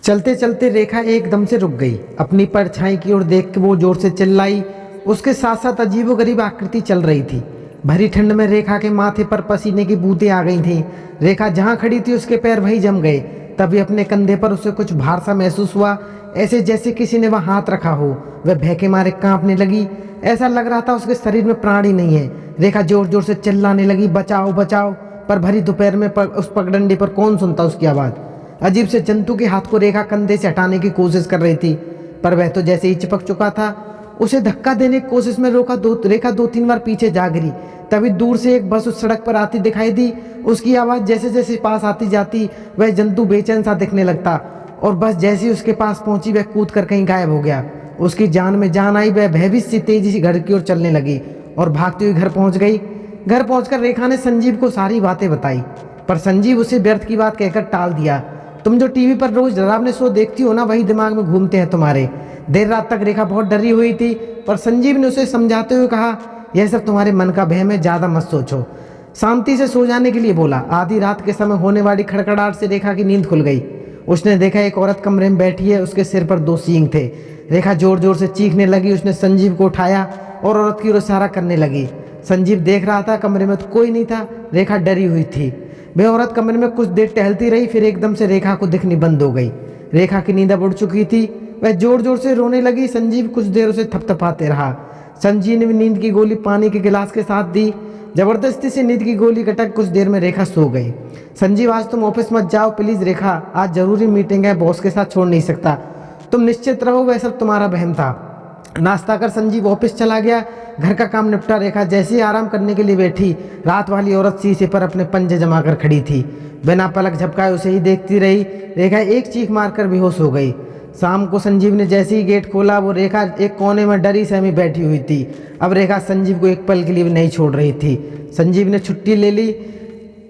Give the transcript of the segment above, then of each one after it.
चलते चलते रेखा एकदम से रुक गई। अपनी परछाई की ओर देख के वो जोर से चिल्लाई। उसके साथ साथ अजीबोगरीब आकृति चल रही थी। भरी ठंड में रेखा के माथे पर पसीने की बूंदें आ गई थीं। रेखा जहाँ खड़ी थी उसके पैर वहीं जम गए। तभी अपने कंधे पर उसे कुछ भार सा महसूस हुआ, ऐसे जैसे किसी ने वह हाथ रखा हो। वह भय के मारे कांपने लगी। ऐसा लग रहा था उसके शरीर में प्राण ही नहीं है। रेखा जोर जोर से चिल्लाने लगी, बचाओ बचाओ, पर भरी दोपहर में उस पगडंडी पर कौन सुनता उसकी आवाज़। अजीब से जंतु के हाथ को रेखा कंधे से हटाने की कोशिश कर रही थी, पर वह तो जैसे ही चिपक चुका था। उसे धक्का देने की कोशिश में रेखा 2-3 बार पीछे जा गिरी। तभी दूर से एक बस उस सड़क पर आती दिखाई दी। उसकी आवाज़ जैसे जैसे पास आती जाती वह जंतु बेचैन सा दिखने लगता, और बस जैसे ही उसके पास पहुंची वह कूद कर कहीं गायब हो गया। उसकी जान में जान आई। वह भयभीत सी तेजी से घर की ओर चलने लगी और भागती हुई घर पहुंच गई। घर पहुंचकर रेखा ने संजीव को सारी बातें बताई, पर संजीव उसे व्यर्थ की बात कहकर टाल दिया। तुम जो टीवी पर रोज डरावने शो देखती हो ना, वही दिमाग में घूमते हैं तुम्हारे। देर रात तक रेखा बहुत डरी हुई थी, पर संजीव ने उसे समझाते हुए कहा, यह सब तुम्हारे मन का वहम है, ज्यादा मत सोचो। शांति से सो जाने के लिए बोला। आधी रात के समय होने वाली खड़खड़ाहट से रेखा की नींद खुल गई। उसने देखा एक औरत कमरे में बैठी है, उसके सिर पर 2 सींग थे। रेखा जोर जोर से चीखने लगी। उसने संजीव को उठाया और औरत की ओर इशारा करने लगी। संजीव देख रहा था, कमरे में तो कोई नहीं था। रेखा डरी हुई थी। वह औरत कमरे में कुछ देर टहलती रही, फिर एकदम से रेखा को दिखनी बंद हो गई। रेखा की नींद अब उड़ चुकी थी। वह जोर जोर से रोने लगी। संजीव कुछ देर उसे थपथपाते रहा। संजीव ने नींद की गोली पानी के गिलास के साथ दी। जबरदस्ती से नींद की गोली कटक कुछ देर में रेखा सो गई। संजीव, आज तुम ऑफिस मत जाओ प्लीज रेखा, आज जरूरी मीटिंग है, बॉस के साथ छोड़ नहीं सकता। तुम निश्चित रहो, वह सब तुम्हारा वहम था। नाश्ता कर संजीव ऑफिस चला गया। घर का काम निपटा रेखा जैसे ही आराम करने के लिए बैठी, रात वाली औरत शीशे पर अपने पंजे जमा कर खड़ी थी। बिना पलक झपकाए उसे ही देखती रही। रेखा एक चीख मारकर बेहोश हो गई। शाम को संजीव ने जैसे ही गेट खोला, वो रेखा एक कोने में डरी सहमी बैठी हुई थी। अब रेखा संजीव को एक पल के लिए भी नहीं छोड़ रही थी। संजीव ने छुट्टी ले ली।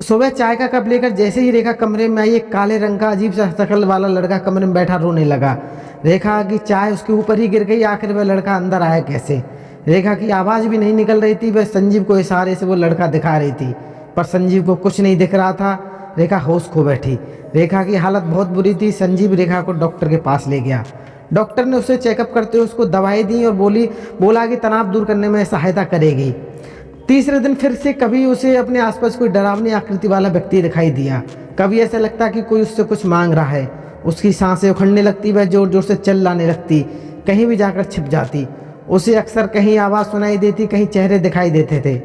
सुबह चाय का कप लेकर जैसे ही रेखा कमरे में आई, एक काले रंग का अजीब सा शक्ल वाला लड़का कमरे में बैठा रोने लगा। रेखा की चाय उसके ऊपर ही गिर गई। आखिर वह लड़का अंदर आया कैसे? रेखा की आवाज़ भी नहीं निकल रही थी। वह संजीव को इशारे से वो लड़का दिखा रही थी, पर संजीव को कुछ नहीं दिख रहा था। रेखा होश खो बैठी। रेखा की हालत बहुत बुरी थी। संजीव रेखा को डॉक्टर के पास ले गया। डॉक्टर ने उसे चेकअप करते हुए उसको दवाई दी और बोला कि तनाव दूर करने में सहायता करेगी। तीसरे दिन फिर से कभी उसे अपने आसपास कोई डरावनी आकृति वाला व्यक्ति दिखाई दिया। कभी ऐसा लगता कि कोई उससे कुछ मांग रहा है। उसकी सांसें उखड़ने लगती। वह जोर जोर से चिल्लाने लगती, कहीं भी जाकर छिप जाती। उसे अक्सर कहीं आवाज़ सुनाई देती, कहीं चेहरे दिखाई देते थे।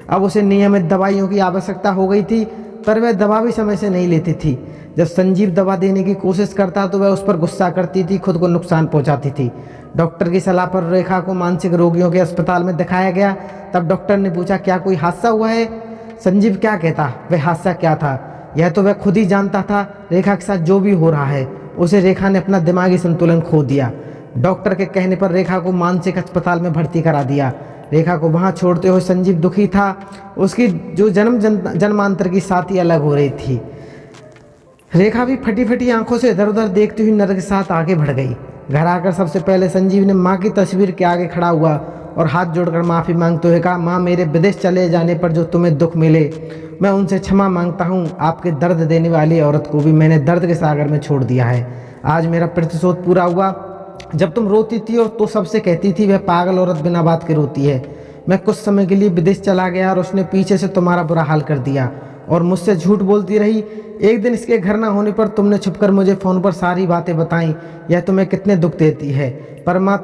अब उसे नियमित दवाइयों की आवश्यकता हो गई थी, पर वह दवा भी समय से नहीं लेती थी। जब संजीव दवा देने की कोशिश करता तो वह उस पर गुस्सा करती थी, खुद को नुकसान पहुंचाती थी। डॉक्टर की सलाह पर रेखा को मानसिक रोगियों के अस्पताल में दिखाया गया। तब डॉक्टर ने पूछा, क्या कोई हादसा हुआ है? संजीव क्या कहता, वह हादसा क्या था? यह तो वह खुद ही जानता था। रेखा के साथ जो भी हो रहा है, उसे रेखा ने अपना दिमागी संतुलन खो दिया। डॉक्टर के कहने पर रेखा को मानसिक अस्पताल में भर्ती करा दिया। रेखा को वहां छोड़ते हुए संजीव दुखी था। उसकी जो जन्मांतर की साथी अलग हो रही थी। रेखा भी फटी फटी आंखों से इधर उधर देखती हुई नर के साथ आगे बढ़ गई। घर आकर सबसे पहले संजीव ने माँ की तस्वीर के आगे खड़ा हुआ और हाथ जोड़कर माफ़ी मांगते हुए कहा, माँ, मेरे विदेश चले जाने पर जो तुम्हें दुख मिले, मैं उनसे क्षमा मांगता हूँ। आपके दर्द देने वाली औरत को भी मैंने दर्द के सागर में छोड़ दिया है। आज मेरा प्रतिशोध पूरा हुआ। जब तुम रोती थी और तो सबसे कहती थी वह पागल औरत बिना बात के रोती है। मैं कुछ समय के लिए विदेश चला गया और उसने पीछे से तुम्हारा बुरा हाल कर दिया और मुझसे झूठ बोलती रही। एक दिन इसके घर ना होने पर तुमने छुपकर मुझे फ़ोन पर सारी बातें बताई। यह तुम्हें कितने दुख देती है, पर माँ,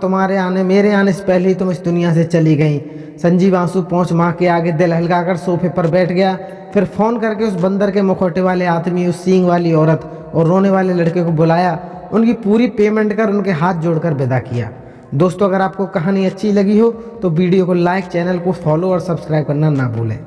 मेरे आने से पहले ही तुम इस दुनिया से चली गई। संजीव आंसू पहुँच माँ के आगे दिल हल्काकर सोफे पर बैठ गया। फिर फ़ोन करके उस बंदर के मुखौटे वाले आदमी, उस सींग वाली औरत और रोने वाले लड़के को बुलाया। उनकी पूरी पेमेंट कर उनके हाथ जोड़कर विदा किया। दोस्तों, अगर आपको कहानी अच्छी लगी हो तो वीडियो को लाइक, चैनल को फॉलो और सब्सक्राइब करना ना भूलें।